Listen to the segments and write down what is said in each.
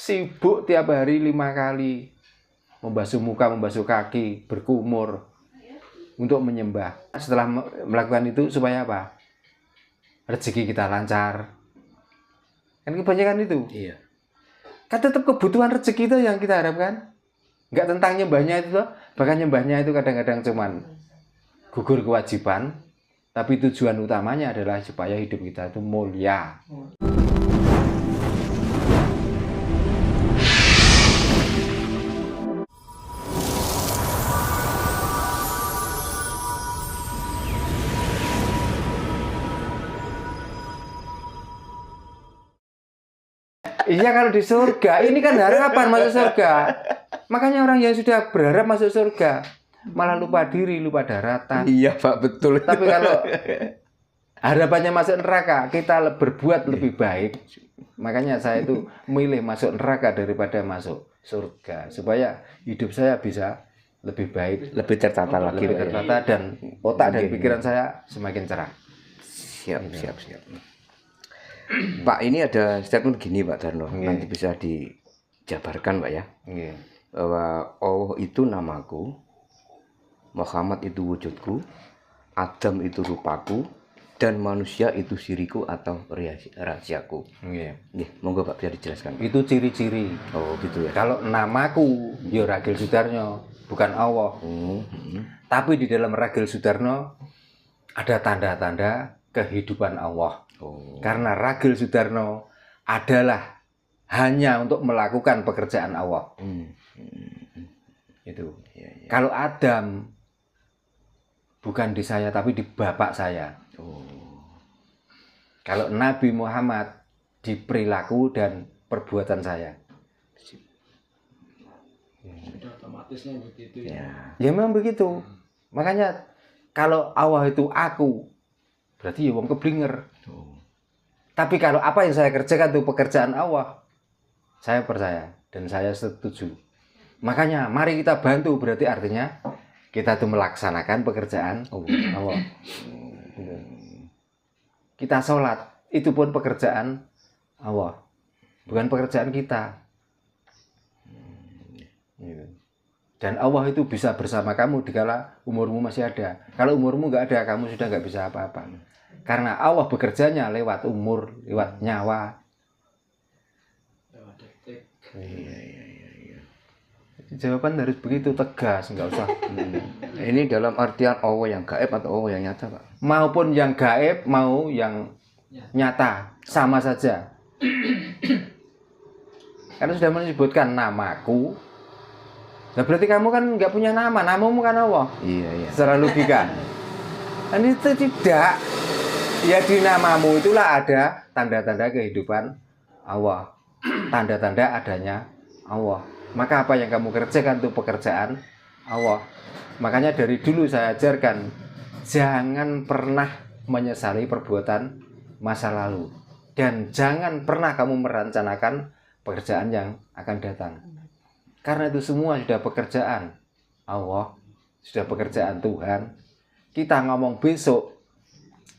sibuk tiap hari 5 kali membasuh muka, membasuh kaki, berkumur untuk menyembah. Setelah melakukan itu supaya apa? Rezeki kita lancar. Kan kebanyakan itu. Iya. Kan tetap kebutuhan rezeki itu yang kita harapkan. Enggak tentang nyembahnya itu, bahkan nyembahnya itu kadang-kadang cuman gugur kewajiban, tapi tujuan utamanya adalah supaya hidup kita itu mulia. Iya, kalau di surga, ini kan harapan masuk surga. Makanya orang yang sudah berharap masuk surga malah lupa diri, lupa daratan. Iya Pak, betul. Tapi kalau harapannya masuk neraka, kita berbuat lebih baik. Makanya saya itu milih masuk neraka daripada masuk surga, supaya hidup saya bisa lebih baik, Lebih tertata lagi, lebih tertata, dan otak dan pikiran saya semakin cerah. Siap. Pak, ini ada statement gini Pak Darno, nanti bisa dijabarkan Pak ya. Bahwa Allah itu namaku, Muhammad itu wujudku, Adam itu rupaku, dan manusia itu siriku atau rahasiaku. Monggo Pak bisa dijelaskan. Itu ciri-ciri. Oh gitu ya. Kalau namaku ya Ragil Sudarno, bukan Allah. Tapi di dalam Ragil Sudarno ada tanda-tanda kehidupan Allah. Karena Ragil Sudarno adalah hanya untuk melakukan pekerjaan Allah. Itu. Kalau Adam bukan di saya tapi di bapak saya. Kalau Nabi Muhammad di perilaku dan perbuatan saya. Sudah otomatisnya begitu ya. Ya memang begitu. Makanya kalau Allah itu aku, berarti ya wong keblinger. Tapi kalau apa yang saya kerjakan itu pekerjaan Allah, saya percaya dan saya setuju. Makanya mari kita bantu, berarti artinya kita tuh melaksanakan pekerjaan Allah. Kita sholat, itu pun pekerjaan Allah, bukan pekerjaan kita. Dan Allah itu bisa bersama kamu dikala umurmu masih ada. Kalau umurmu nggak ada, kamu sudah nggak bisa apa-apa. Karena Allah bekerjanya lewat umur, lewat nyawa. Lewat detik. Iya. Jawaban harus begitu tegas, nggak usah. Ini dalam artian Allah yang gaib atau Allah yang nyata Pak? Maupun yang gaib, mau yang nyata, sama saja. Karena sudah menyebutkan namaku, nah berarti kamu kan nggak punya nama, namamu kan Allah. Iya. Secara logika. Dan itu tidak. Ya di namamu itulah ada tanda-tanda kehidupan Allah, tanda-tanda adanya Allah. Maka apa yang kamu kerjakan itu pekerjaan Allah. Makanya dari dulu saya ajarkan, jangan pernah menyesali perbuatan masa lalu, dan jangan pernah kamu merencanakan pekerjaan yang akan datang. Karena itu semua sudah pekerjaan Allah, sudah pekerjaan Tuhan. Kita ngomong besok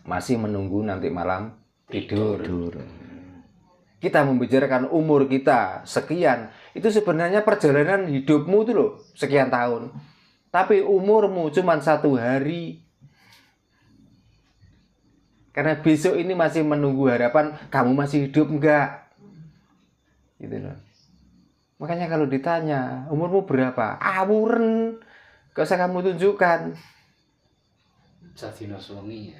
masih menunggu nanti malam tidur. Kita membicarakan umur kita sekian, itu sebenarnya perjalanan hidupmu itu loh sekian tahun. Tapi umurmu cuma 1 hari. Karena besok ini masih menunggu harapan kamu masih hidup enggak. Gitu loh. Makanya kalau ditanya umurmu berapa, awuren, gak usah kamu tunjukkan. Sadina suami ya.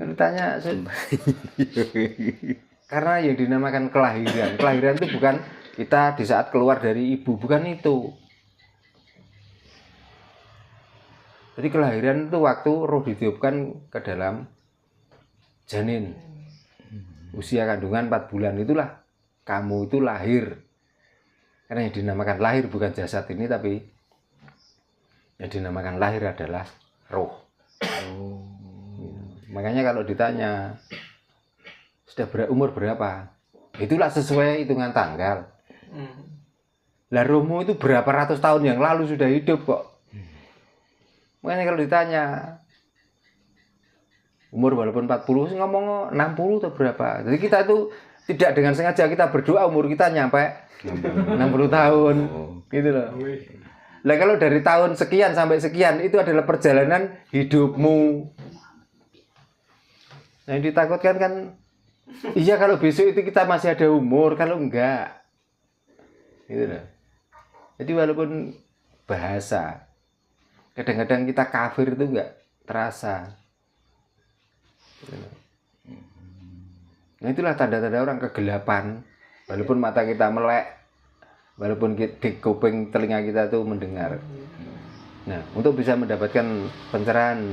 Ditanya karena yang dinamakan kelahiran. Kelahiran itu bukan kita di saat keluar dari ibu, bukan itu. Jadi kelahiran itu waktu roh ditiupkan ke dalam janin. Usia kandungan 4 bulan itulah kamu itu lahir. Karena yang dinamakan lahir bukan jasad ini, tapi yang dinamakan lahir adalah roh. Makanya kalau ditanya sudah umur berapa, itulah sesuai hitungan tanggal. Lah rohmu itu berapa ratus tahun yang lalu sudah hidup kok. Makanya kalau ditanya umur walaupun 40, ngomong 60 atau berapa. Jadi kita itu tidak dengan sengaja kita berdoa umur kita nyampe 60 tahun gitu loh. Lah kalau dari tahun sekian sampai sekian itu adalah perjalanan hidupmu. Yang ditakutkan kan iya kalau besok itu kita masih ada umur, kalau enggak gitu loh. Jadi walaupun bahasa kadang-kadang kita kafir itu enggak terasa. Nah itulah tanda-tanda orang kegelapan. Walaupun mata kita melek, walaupun di kuping telinga kita tuh mendengar. Nah untuk bisa mendapatkan pencerahan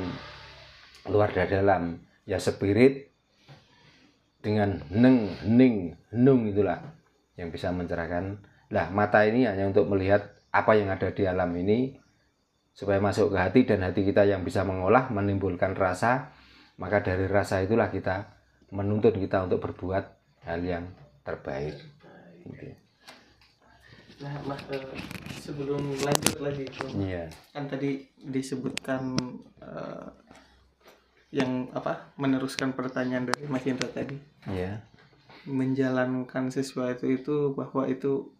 luar dan dalam, ya spirit dengan neng, ning, nung itulah yang bisa mencerahkan. Lah mata ini hanya untuk melihat apa yang ada di alam ini supaya masuk ke hati, dan hati kita yang bisa mengolah, menimbulkan rasa. Maka dari rasa itulah kita menuntut kita untuk berbuat hal yang terbaik. Okay. Nah, Mas, sebelum lanjut lagi, Iya. kan tadi disebutkan yang apa, meneruskan pertanyaan dari Mas Indra tadi. Iya. Menjalankan sesuatu itu bahwa itu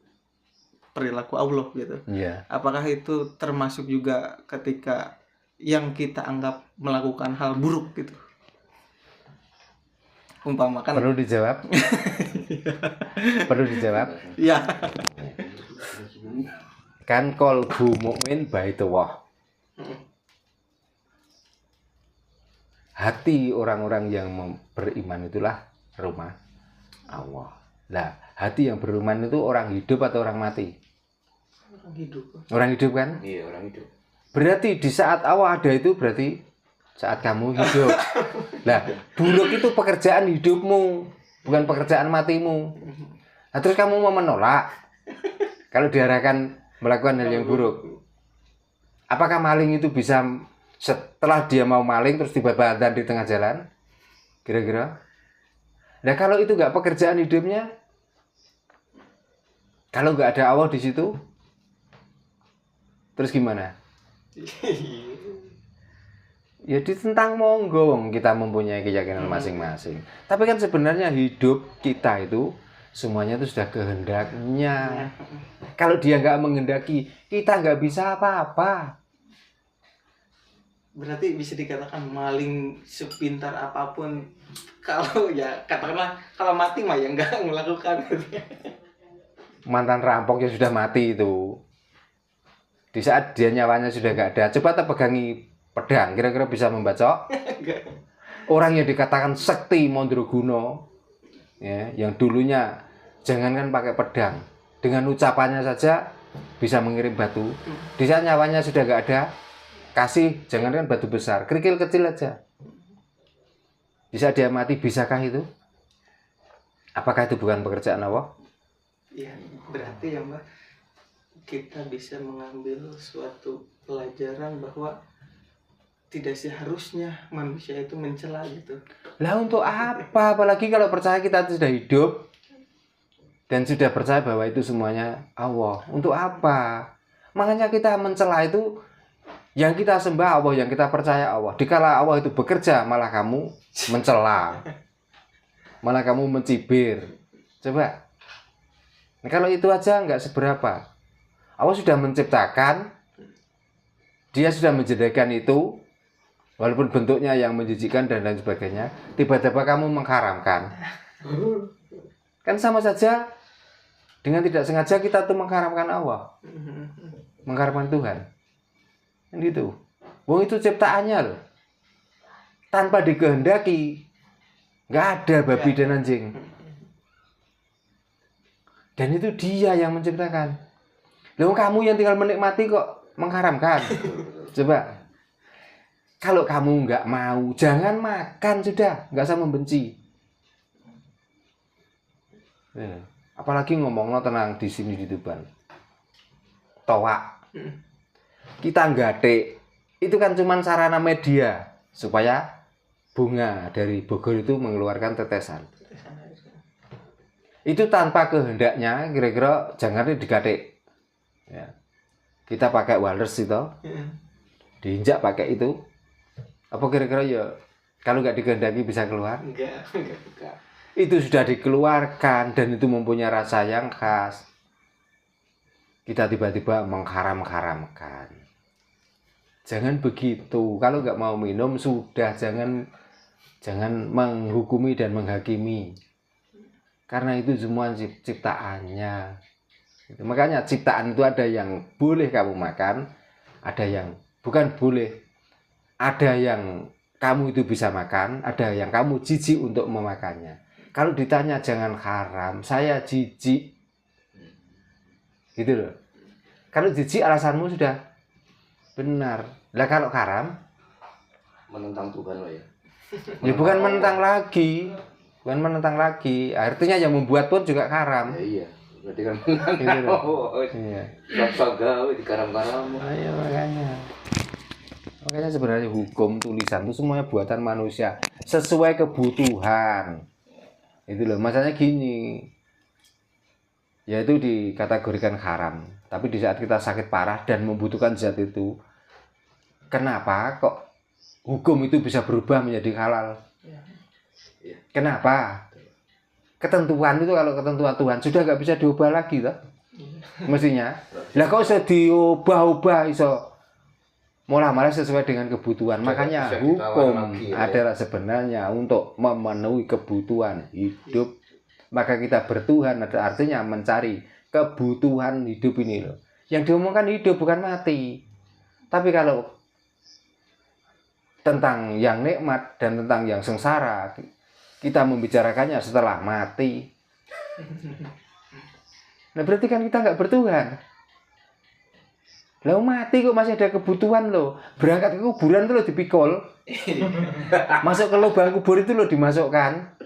perilaku Allah gitu. Iya. Apakah itu termasuk juga ketika yang kita anggap melakukan hal buruk gitu? Umpamakan Perlu dijawab? Perlu dijawab? ya. Kan qalbu mukmin baitullah. Hati orang-orang yang beriman itulah rumah Allah. Lah, hati yang beriman itu orang hidup atau orang mati? Orang hidup. Orang hidup kan? Iya, orang hidup. Berarti di saat Allah ada itu berarti saat kamu hidup. Nah, buruk itu pekerjaan hidupmu, bukan pekerjaan matimu. Nah, terus kamu mau menolak kalau diarahkan melakukan hal yang buruk. Apakah maling itu bisa setelah dia mau maling terus tiba-tiba adzan di tengah jalan? Kira-kira? Nah, kalau itu nggak pekerjaan hidupnya, kalau nggak ada Allah di situ, terus gimana? Ya ditentang monggo, kita mempunyai keyakinan masing-masing. Tapi kan sebenarnya hidup kita itu semuanya itu sudah kehendaknya. Kalau dia nggak menghendaki, kita nggak bisa apa-apa. Berarti bisa dikatakan maling sepintar apapun, kalau ya katakanlah kalau mati mah ya nggak melakukan. Mantan rampok yang sudah mati itu, di saat dia nyawanya sudah nggak ada, coba terpegangi pedang, kira-kira bisa membacok? Orang yang dikatakan sekti Mandraguna, ya, yang dulunya jangankan pakai pedang, dengan ucapannya saja bisa mengirim batu. Di saat nyawanya sudah nggak ada, kasih jangankan batu besar, kerikil kecil aja. Di saat dia mati, bisakah itu? Apakah itu bukan pekerjaan Allah? Ya, berarti ya Mbak, kita bisa mengambil suatu pelajaran bahwa tidak seharusnya manusia itu mencela gitu. Lah untuk apa? Apalagi kalau percaya kita sudah hidup dan sudah percaya bahwa itu semuanya Allah. Untuk apa? Makanya kita mencela itu, yang kita sembah Allah, yang kita percaya Allah. Dikala Allah itu bekerja, malah kamu mencela, malah kamu mencibir. Coba. Nah, kalau itu aja nggak seberapa. Allah sudah menciptakan, Dia sudah menjadikan itu, walaupun bentuknya yang menjijikkan dan lain sebagainya, tiba-tiba kamu mengharamkan. Kan sama saja dengan tidak sengaja kita tuh mengharamkan Allah, mengharamkan Tuhan. Kan gitu. Wong itu ciptaannya loh. Tanpa dikehendaki, nggak ada babi dan anjing. Dan itu Dia yang menciptakan. Loh, kamu yang tinggal menikmati kok mengharamkan. Coba. Kalau kamu nggak mau, jangan makan sudah, nggak usah membenci. Apalagi ngomongnya tenang di sini di Tuban. Toak. Kita nggatik. Itu kan cuma sarana media supaya bunga dari Bogor itu mengeluarkan tetesan. Itu tanpa kehendaknya, kira-kira jangan digatik. Ya. Kita pakai wires itu, diinjak pakai itu. Apa kira-kira ya kalau nggak dikehendaki bisa keluar? Enggak. itu sudah dikeluarkan dan itu mempunyai rasa yang khas, kita tiba-tiba mengharam-haramkan. Jangan begitu. Kalau nggak mau minum sudah, jangan menghukumi dan menghakimi, karena itu semua ciptaannya. Makanya ciptaan itu ada yang boleh kamu makan, ada yang bukan boleh, ada yang kamu itu bisa makan, ada yang kamu jijik untuk memakannya. Kalau ditanya jangan haram, saya jijik, gitu loh. Kalau jijik alasanmu sudah benar. Lah kalau haram, Menentang Tuhan lo ya. ya bukan menentang lagi, bukan menentang lagi. Artinya yang membuat pun juga haram. Ya iya. Berarti kan menentang. Gitu loh. Oh, Iya. sok-sok gawe di karam-karam. Iya makanya sebenarnya hukum tulisan itu semuanya buatan manusia sesuai kebutuhan. Itu loh, masalahnya gini, yaitu dikategorikan haram, tapi di saat kita sakit parah dan membutuhkan zat itu, kenapa kok hukum itu bisa berubah menjadi halal? Kenapa? Ketentuan itu, kalau ketentuan Tuhan sudah nggak bisa diubah lagi toh? Mestinya. Lah kok bisa diubah-ubah, iso malah sesuai dengan kebutuhan. Makanya hukum adalah sebenarnya untuk memenuhi kebutuhan hidup. Maka kita bertuhan ada artinya mencari kebutuhan hidup ini loh. Yang diomongkan hidup bukan mati. Tapi kalau tentang yang nikmat dan tentang yang sengsara, kita membicarakannya setelah mati. Nah berarti kan kita nggak bertuhan. Lah mati kok masih ada kebutuhan loh. Berangkat ke kuburan itu loh dipikul. Masuk ke lubang kubur itu loh dimasukkan.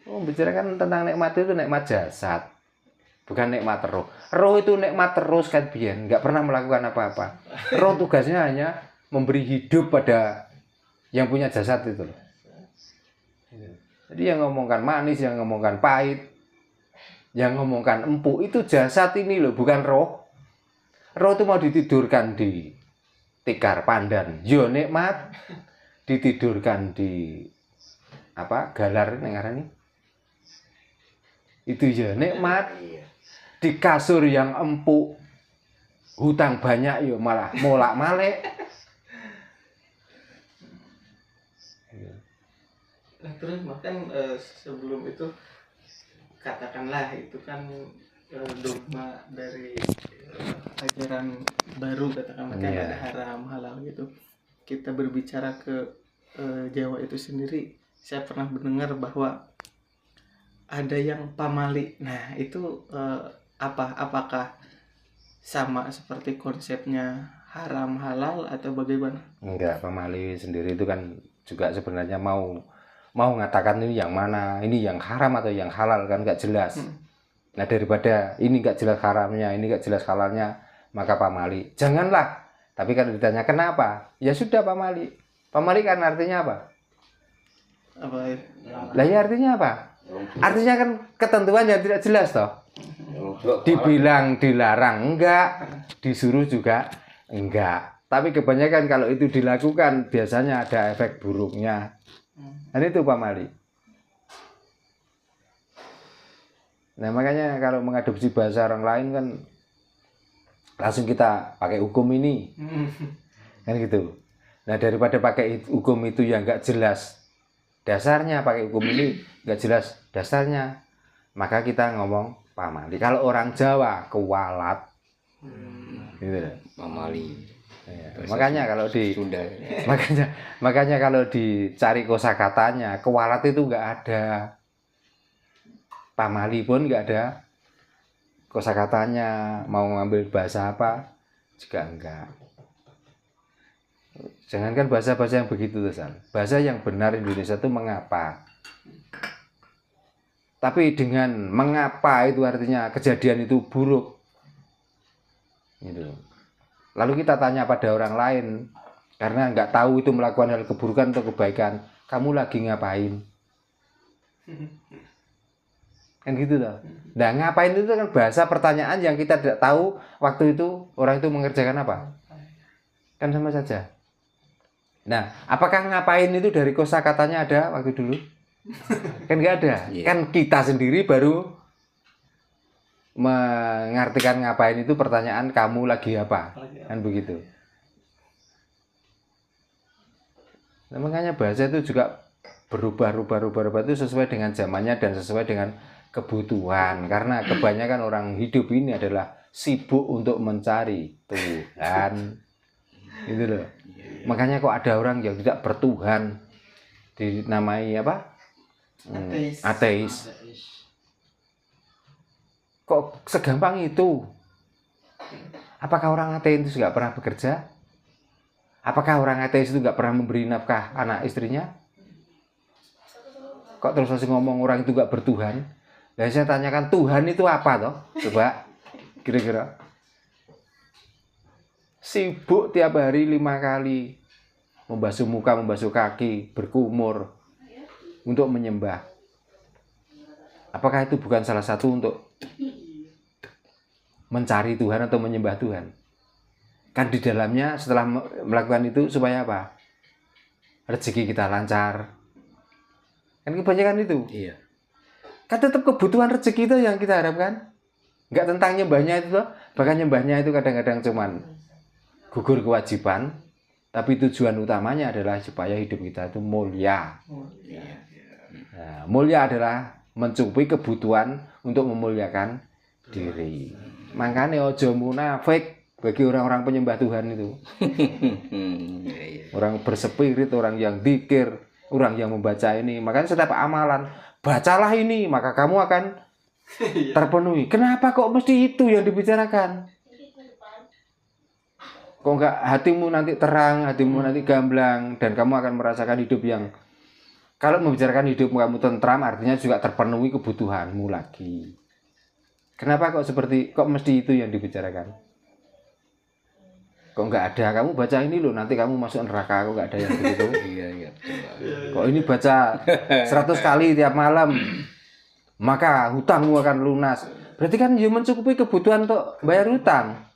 Oh, bicarakan tentang nikmat itu nikmat jasad, bukan nikmat roh. Roh itu nikmat terus kan biyen, nggak pernah melakukan apa-apa. Roh tugasnya hanya memberi hidup pada yang punya jasad itu loh. Jadi yang ngomongkan manis, yang ngomongkan pahit, yang ngomongkan empuk itu jasad ini loh, bukan roh. Roh itu mau ditidurkan di tikar pandan, yo nikmat. Ditidurkan di apa? Galar nengarani. Itu ya nikmat. Di kasur yang empuk, hutang banyak yo malah molak-malik. Nah, terus bahkan sebelum itu katakanlah itu kan dogma dari ajaran baru, katakanlah kan ada haram halal gitu. Kita berbicara ke Jawa itu sendiri, saya pernah mendengar bahwa ada yang pamali. Nah itu apakah sama seperti konsepnya haram halal atau bagaimana? Enggak, pamali sendiri itu kan juga sebenarnya mau mengatakan ini yang mana, ini yang haram atau yang halal kan nggak jelas. Nah daripada ini nggak jelas haramnya, ini nggak jelas halalnya, maka pamali. Janganlah. Tapi kalau ditanya kenapa, ya sudah pamali. Pamali kan artinya apa? Apa? Lah ya artinya apa? Artinya kan ketentuan yang tidak jelas toh. Dibilang dilarang enggak, disuruh juga enggak. Tapi kebanyakan kalau itu dilakukan biasanya ada efek buruknya. Dan itu pamali. Nah makanya kalau mengadopsi bahasa orang lain kan langsung kita pakai hukum ini, kan gitu. Nah daripada pakai hukum itu yang nggak jelas dasarnya, pakai hukum ini nggak jelas dasarnya, maka kita ngomong pamali. Kalau orang Jawa kualat, gitu. Pamali. Ya, makanya kalau di Sunda. makanya kalau dicari kosakatanya kualat itu nggak ada, pamali pun nggak ada kosakatanya. Mau ngambil bahasa apa juga enggak. Jangankan bahasa-bahasa yang begitu tuh, bahasa yang benar Indonesia itu mengapa. Tapi dengan mengapa itu artinya kejadian itu buruk. Gitu. Lalu kita tanya pada orang lain, karena nggak tahu itu melakukan hal keburukan atau kebaikan, kamu lagi ngapain? Kan gitu loh. Nah ngapain itu kan bahasa pertanyaan yang kita tidak tahu waktu itu orang itu mengerjakan apa. Kan sama saja. Nah, apakah ngapain itu dari kosakatanya ada waktu dulu? Kan nggak ada. Iya. Kan kita sendiri baru mengartikan ngapain itu pertanyaan kamu lagi apa? Kan begitu. Nah, makanya bahasa itu juga berubah itu sesuai dengan zamannya dan sesuai dengan kebutuhan. Karena kebanyakan orang hidup ini adalah sibuk untuk mencari Tuhan. Gitu loh. Makanya kok ada orang yang tidak bertuhan dinamai apa? Ateis. Kok segampang itu? Apakah orang ateis itu nggak pernah bekerja? Apakah orang ateis itu nggak pernah memberi nafkah anak istrinya? Kok terus masih ngomong orang itu nggak bertuhan? Nah, saya tanyakan Tuhan itu apa toh? Coba kira-kira. Sibuk tiap hari 5 kali membasuh muka, membasuh kaki, berkumur untuk menyembah. Apakah itu bukan salah satu untuk mencari Tuhan atau menyembah Tuhan? Kan di dalamnya setelah melakukan itu supaya apa? Rezeki kita lancar. Kan kebanyakan itu. Iya. Kan tetap kebutuhan rezeki itu yang kita harapkan. Enggak tentang nyembahnya itu loh. Bahkan nyembahnya itu kadang-kadang cuman gugur kewajiban, tapi tujuan utamanya adalah supaya hidup kita itu mulia. Nah, mulia adalah mencukupi kebutuhan untuk memuliakan diri. Makanya ojo munafik bagi orang-orang penyembah Tuhan itu. Orang berspirit, orang yang dzikir, orang yang membaca ini. Makanya setiap amalan, bacalah ini, maka kamu akan terpenuhi. Kenapa kok mesti itu yang dibicarakan? Kok enggak hatimu nanti terang, hatimu nanti gamblang, dan kamu akan merasakan hidup yang, kalau membicarakan hidup kamu tentram, artinya juga terpenuhi kebutuhanmu lagi. Kenapa kok mesti itu yang dibicarakan? Kok enggak ada, kamu baca ini loh, nanti kamu masuk neraka, kok enggak ada yang begitu? Iya. Kok ini baca 100 kali tiap malam, maka hutangmu akan lunas. Berarti kan ya mencukupi kebutuhan untuk bayar hutang.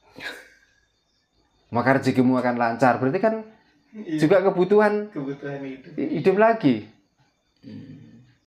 Maka rezekimu akan lancar. Berarti kan juga kebutuhan hidup hidup lagi.